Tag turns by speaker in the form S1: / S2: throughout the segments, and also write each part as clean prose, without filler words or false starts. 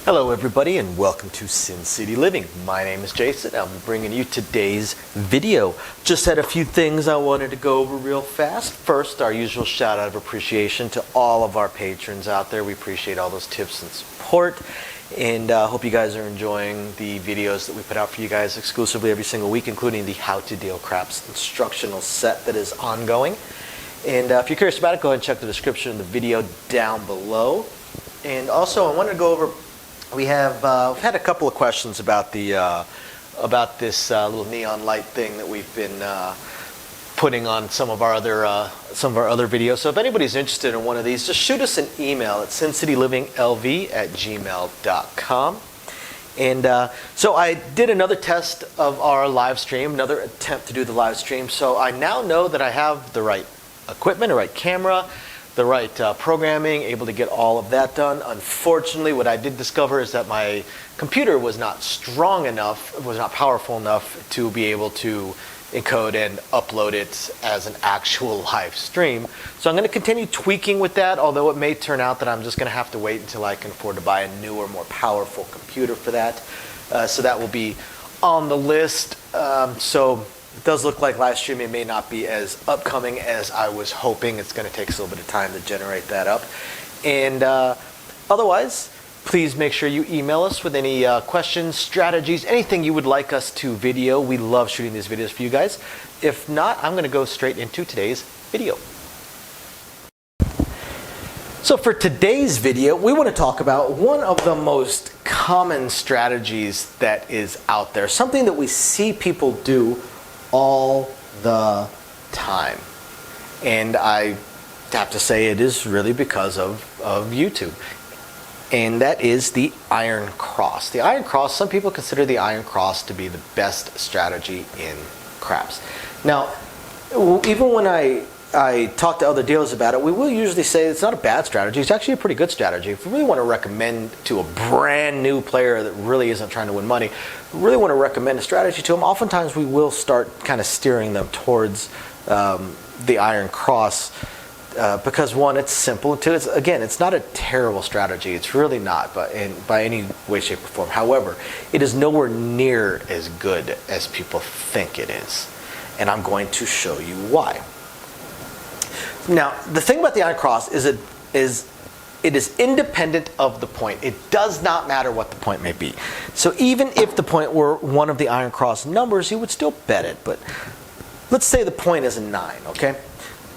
S1: Hello everybody and welcome to Sin City Living. My name is Jason. I'm bringing you today's video. Just had a few things I wanted to go over real fast. First, our usual shout out of appreciation to all of our patrons out there. We appreciate all those tips and support, and hope you guys are enjoying the videos that we put out for you guys exclusively every single week, including the How to Deal Craps instructional set that is ongoing. And if you're curious about it, go ahead and check the description of the video down below. And also, I wanted to go over, we've had a couple of questions about the this little neon light thing that we've been putting on some of our other videos. So if anybody's interested in one of these, just shoot us an email at sincityliving.lv@gmail.com. And so I did another test of our live stream, another attempt to do the live stream. So I now know that I have the right equipment, the right camera, the right programming, able to get all of that done. Unfortunately, what I did discover is that my computer was not strong enough, was not powerful enough to be able to encode and upload it as an actual live stream. So I'm going to continue tweaking with that, although it may turn out that I'm just going to have to wait until I can afford to buy a newer, more powerful computer for that. So that will be on the list. So it does look like live streaming may not be as upcoming as I was hoping. It's going to take us a little bit of time to generate that up. And otherwise, please make sure you email us with any questions, strategies, anything you would like us to video. We love shooting these videos for you guys. If not, I'm going to go straight into today's video. So for today's video, we want to talk about one of the most common strategies that is out there, something that we see people do all the time. And I have to say it is really because of YouTube. And that is the iron cross. The iron cross, some people consider the iron cross to be the best strategy in craps. Now, even when I talk to other dealers about it, we will usually say it's not a bad strategy. It's actually a pretty good strategy. If we really want to recommend to a brand new player that really isn't trying to win money, we really want to recommend a strategy to them, oftentimes we will start kind of steering them towards the iron cross because one, it's simple, and two, it's not a terrible strategy. It's really not by any way, shape, or form. However, it is nowhere near as good as people think it is. And I'm going to show you why. Now, the thing about the iron cross is it is independent of the point. It does not matter what the point may be. So even if the point were one of the iron cross numbers, you would still bet it. But let's say the point is a 9, okay?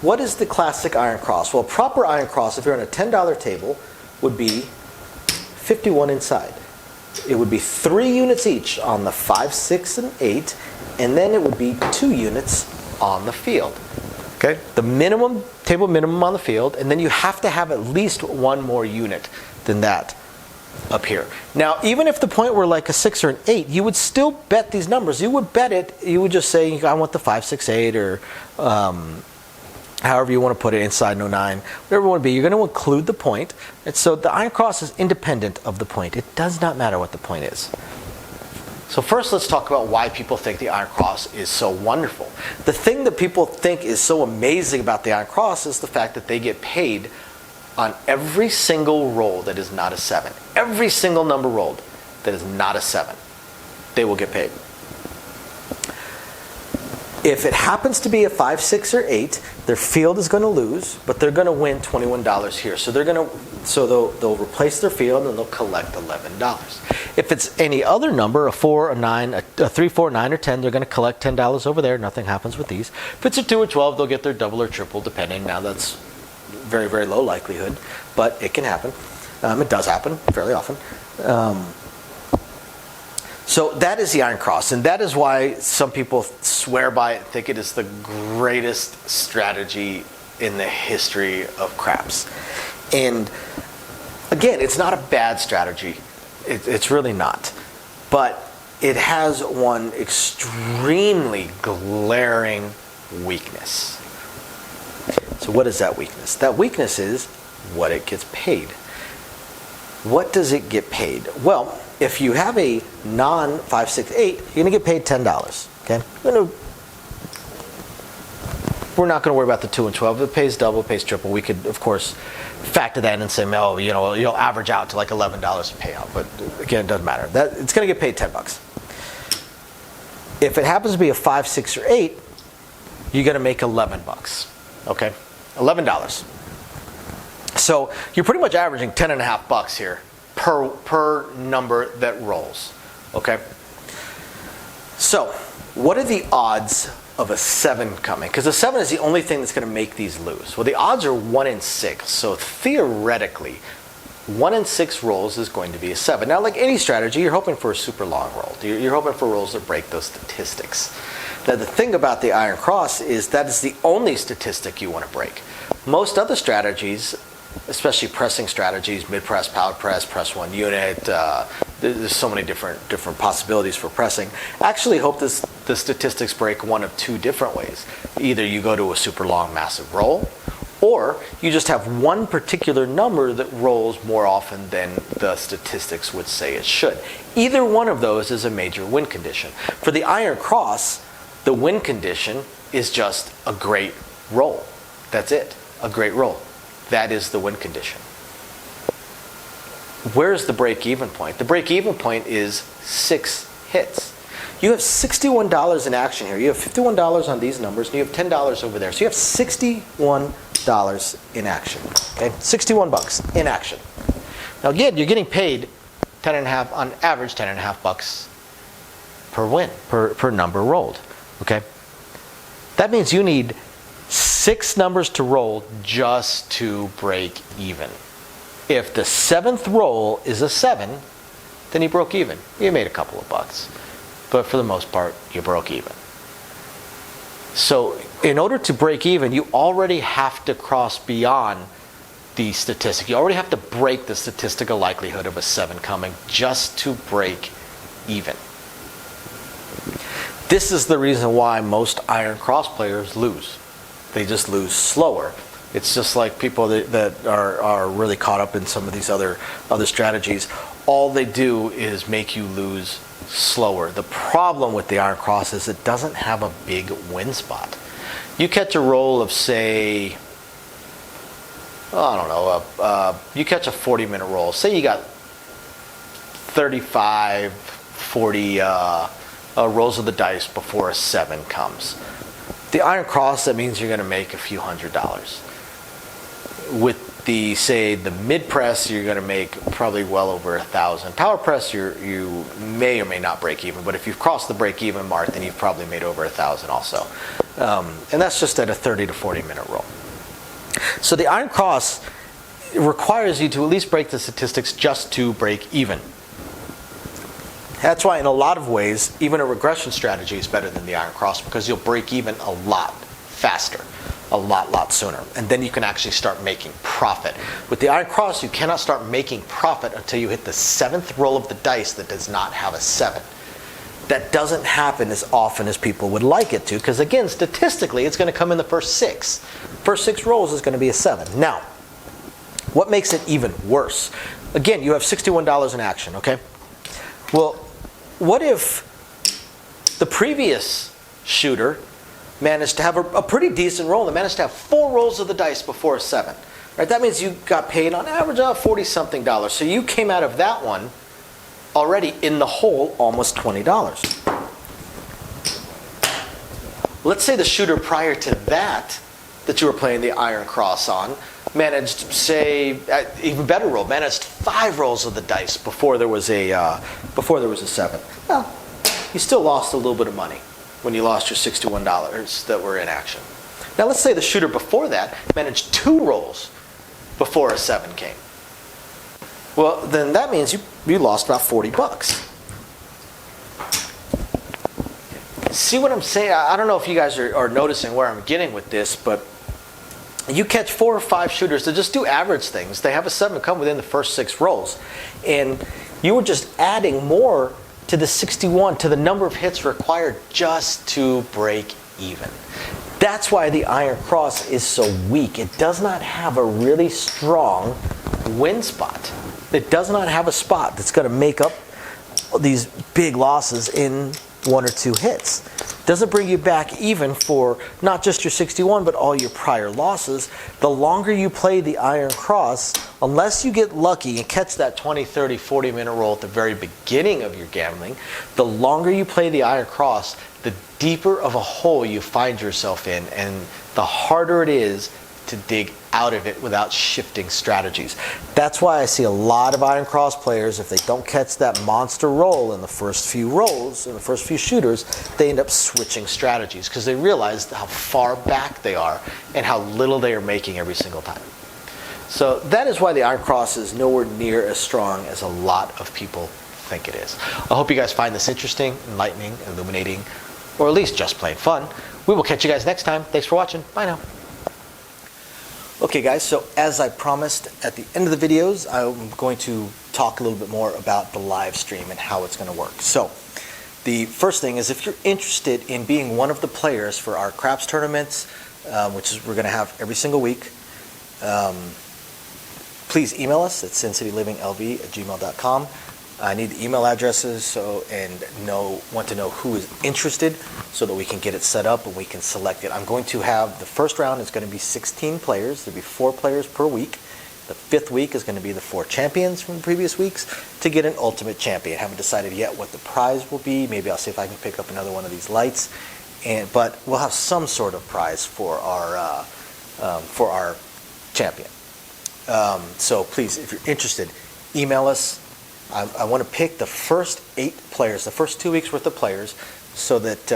S1: What is the classic iron cross? Well, a proper iron cross, if you're on a $10 table, would be 51 inside. It would be 3 units each on the 5, 6, and 8, and then it would be 2 units on the field. Okay, the minimum, table minimum on the field, and then you have to have at least one more unit than that up here. Now, even if the point were like a 6 or an 8, you would still bet these numbers. You would bet it, you would just say, I want the 5, 6, 8, or however you want to put it, inside no 9, whatever it would be. You're going to include the point. And so the iron cross is independent of the point. It does not matter what the point is. So first, let's talk about why people think the iron cross is so wonderful. The thing that people think is so amazing about the iron cross is the fact that they get paid on every single roll that is not a 7. Every single number rolled that is not a 7, they will get paid. If it happens to be a 5, 6, or 8, their field is going to lose, but they're going to win $21 here. So they'll replace their field and they'll collect $11. If it's any other number, a 4, a 9, a 3, 4, 9, or 10, they're going to collect $10 over there. Nothing happens with these. If it's a 2 or 12, they'll get their double or triple, depending. Now that's very, very low likelihood, but it can happen. It does happen fairly often. So that is the iron cross, and that is why some people swear by it and think it is the greatest strategy in the history of craps. And again, it's not a bad strategy. It's really not. But it has one extremely glaring weakness. So what is that weakness? That weakness is what it gets paid. What does it get paid? Well, if you have a non-5, 6, 8, you're going to get paid $10. Okay, we're we're not going to worry about the 2 and 12. If it pays double, it pays triple. We could, of course, factor that in and say, oh, you'll average out to like $11 a payout. But again, it doesn't matter. It's going to get paid $10. If it happens to be a 5, 6, or 8, you're going to make $11. Okay, $11. So you're pretty much averaging $10.50 here per number that rolls. Okay. So what are the odds of a 7 coming? Because a 7 is the only thing that's going to make these lose. Well, the odds are 1 in 6. So theoretically, 1 in 6 rolls is going to be a 7. Now, like any strategy, you're hoping for a super long roll. You're hoping for rolls that break those statistics. Now, the thing about the Iron Cross is that is the only statistic you want to break. Most other strategies, especially pressing strategies, mid-press, power press, press 1 unit, there's so many different possibilities for pressing, actually hope the statistics break one of 2 different ways. Either you go to a super long, massive roll, or you just have one particular number that rolls more often than the statistics would say it should. Either one of those is a major win condition. For the Iron Cross, the win condition is just a great roll. That's it, a great roll. That is the win condition. Where's the break-even point? The break-even point is 6 hits. You have $61 in action here. You have $51 on these numbers, and you have $10 over there. So you have $61 in action. Okay, $61 in action. Now again, you're getting paid 10.5 on average, $10.50 per win, per number rolled. Okay, that means you need 6 numbers to roll just to break even. If the 7th roll is a 7, then you broke even. You made a couple of bucks, but for the most part, you broke even. So in order to break even, you already have to cross beyond the statistic. You already have to break the statistical likelihood of a 7 coming just to break even. This is the reason why most Iron Cross players lose. They just lose slower. It's just like people that are really caught up in some of these other strategies. All they do is make you lose slower. The problem with the Iron Cross is it doesn't have a big win spot. You catch a roll of, say, I don't know, you catch a 40-minute roll. Say you got 35, 40 rolls of the dice before a 7 comes. The Iron Cross, that means you're going to make a few $100s. With the, say, the mid press, you're going to make probably well over 1,000. Power press, you may or may not break even, but if you've crossed the break even mark, then you've probably made over 1,000 also. And that's just at a 30 to 40-minute roll. So the Iron Cross requires you to at least break the statistics just to break even. That's why in a lot of ways, even a regression strategy is better than the Iron Cross, because you'll break even a lot faster, a lot sooner. And then you can actually start making profit. With the Iron Cross, you cannot start making profit until you hit the 7th roll of the dice that does not have a 7. That doesn't happen as often as people would like it to, because again, statistically, it's going to come in the first 6. First 6 rolls is going to be a 7. Now, what makes it even worse? Again, you have $61 in action, okay? Well, what if the previous shooter managed to have a pretty decent roll? They managed to have 4 rolls of the dice before a 7. Right? That means you got paid on average $40-something. So you came out of that one already in the hole almost $20. Let's say the shooter prior to that you were playing the Iron Cross on managed, say, even better roll, managed 5 rolls of the dice before there was a 7. Well, you still lost a little bit of money when you lost your $61 that were in action. Now let's say the shooter before that managed 2 rolls before a 7 came. Well, then that means you lost about $40. See what I'm saying? I don't know if you guys are noticing where I'm getting with this, but you catch 4 or 5 shooters that just do average things. They have a 7 come within the first 6 rolls. And you were just adding more to the 61, to the number of hits required just to break even. That's why the Iron Cross is so weak. It does not have a really strong win spot. It does not have a spot that's going to make up these big losses in 1 or 2 hits. Doesn't bring you back even for not just your 61, but all your prior losses. The longer you play the Iron Cross, unless you get lucky and catch that 20, 30, 40-minute roll at the very beginning of your gambling, the longer you play the Iron Cross, the deeper of a hole you find yourself in, and the harder it is to dig out of it without shifting strategies. That's why I see a lot of Iron Cross players, if they don't catch that monster roll in the first few rolls, in the first few shooters, they end up switching strategies because they realize how far back they are and how little they are making every single time. So that is why the Iron Cross is nowhere near as strong as a lot of people think it is. I hope you guys find this interesting, enlightening, illuminating, or at least just plain fun. We will catch you guys next time. Thanks for watching. Bye now. Okay guys, so as I promised at the end of the videos, I'm going to talk a little bit more about the live stream and how it's going to work. So the first thing is, if you're interested in being one of the players for our craps tournaments, which is we're going to have every single week, please email us at sincitylivinglv@gmail.com. I need the email addresses and want to know who is interested so that we can get it set up and we can select it. I'm going to have the first round is going to be 16 players. There'll be 4 players per week. The 5th week is going to be the 4 champions from the previous weeks to get an ultimate champion. I haven't decided yet what the prize will be. Maybe I'll see if I can pick up another one of these lights. But we'll have some sort of prize for our champion. So please, if you're interested, email us. I want to pick the first 8 players, the first 2 weeks worth of players, so that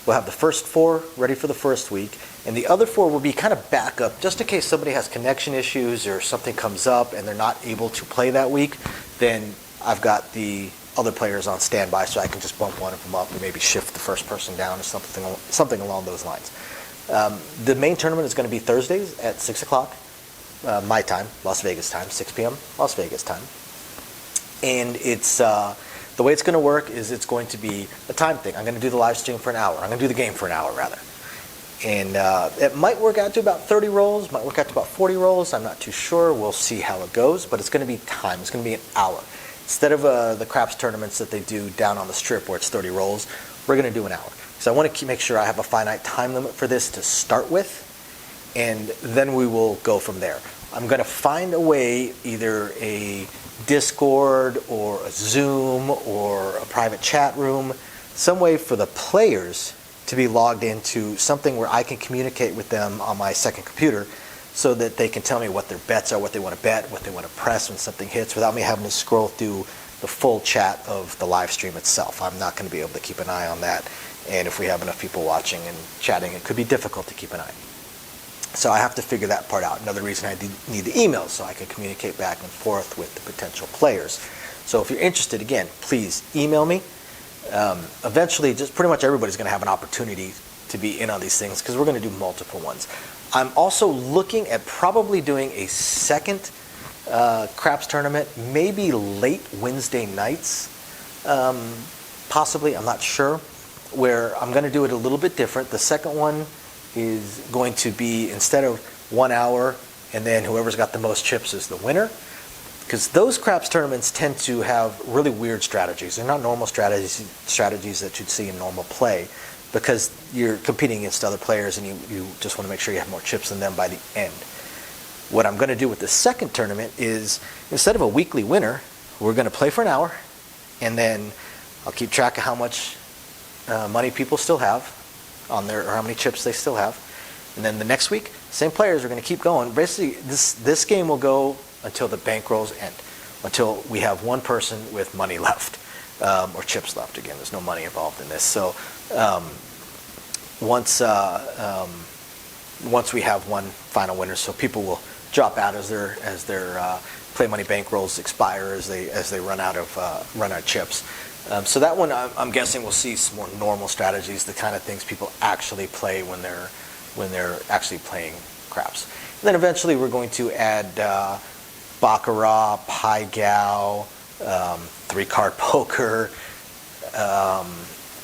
S1: we'll have the first 4 ready for the first week, and the other 4 will be kind of backup, just in case somebody has connection issues or something comes up and they're not able to play that week. Then I've got the other players on standby, so I can just bump one of them up and maybe shift the first person down or something along those lines. The main tournament is going to be Thursdays at 6 o'clock my time, Las Vegas time, 6 p.m. Las Vegas time. And it's the way it's going to work is it's going to be a time thing. I'm going to do the live stream for an hour. I'm going to do the game for an hour, rather. And it might work out to about 30 rolls, might work out to about 40 rolls. I'm not too sure. We'll see how it goes. But it's going to be time. It's going to be an hour. Instead of the craps tournaments that they do down on the strip where it's 30 rolls, we're going to do an hour. So I want to make sure I have a finite time limit for this to start with, and then we will go from there. I'm going to find a way, either a Discord or a Zoom or a private chat room, some way for the players to be logged into something where I can communicate with them on my second computer so that they can tell me what their bets are, what they want to bet, what they want to press when something hits, without me having to scroll through the full chat of the live stream itself. I'm not going to be able to keep an eye on that, and if we have enough people watching and chatting, it could be difficult to keep an eye. So I have to figure that part out. Another reason I need the emails, so I can communicate back and forth with the potential players. So if you're interested, again, please email me. Eventually, just pretty much everybody's going to have an opportunity to be in on these things because we're going to do multiple ones. I'm also looking at probably doing a second craps tournament, maybe late Wednesday nights, possibly, I'm not sure, where I'm going to do it a little bit different. The second one is going to be, instead of 1 hour and then whoever's got the most chips is the winner, because those craps tournaments tend to have really weird strategies. They're not normal strategies that you'd see in normal play, because you're competing against other players and you just want to make sure you have more chips than them by the end. What I'm going to do with the second tournament is, instead of a weekly winner, we're going to play for an hour, and then I'll keep track of how much money people still have on their, or how many chips they still have. And then the next week, same players are going to keep going. Basically, this game will go until the bankrolls end, until we have one person with money left, or chips left. Again, there's no money involved in this. So once we have one final winner, so people will drop out as their play money bankrolls expire, as they run out of chips. So that one, I'm guessing we'll see some more normal strategies, the kind of things people actually play when they're actually playing craps. And then eventually we're going to add baccarat, pai gow, 3-card poker,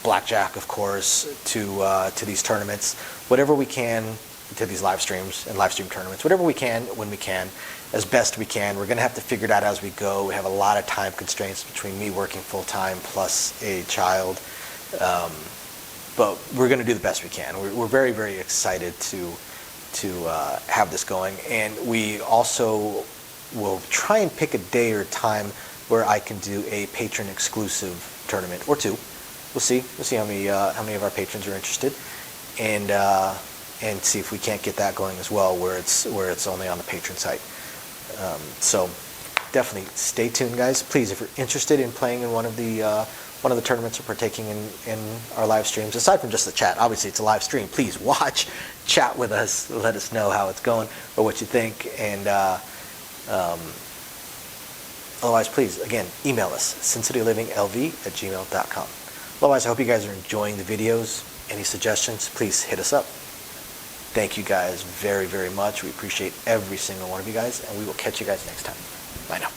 S1: blackjack, of course, to these tournaments. Whatever we can, to these live streams and live stream tournaments, whatever we can, when we can, as best we can. We're going to have to figure it out as we go. We have a lot of time constraints between me working full-time plus a child. But we're going to do the best we can. We're very, very excited to have this going, and we also will try and pick a day or time where I can do a patron exclusive tournament or two. We'll see. We'll see how many of our patrons are interested, and see if we can't get that going as well, where it's only on the patron site. So definitely stay tuned, guys. Please, if you're interested in playing in one of the tournaments or partaking in our live streams, aside from just the chat, obviously it's a live stream, please watch, chat with us, let us know how it's going or what you think, and otherwise, please, again, email us, sincitylivinglv@gmail.com. Otherwise, I hope you guys are enjoying the videos. Any suggestions, please hit us up. Thank you guys very, very much. We appreciate every single one of you guys, and we will catch you guys next time. Bye now.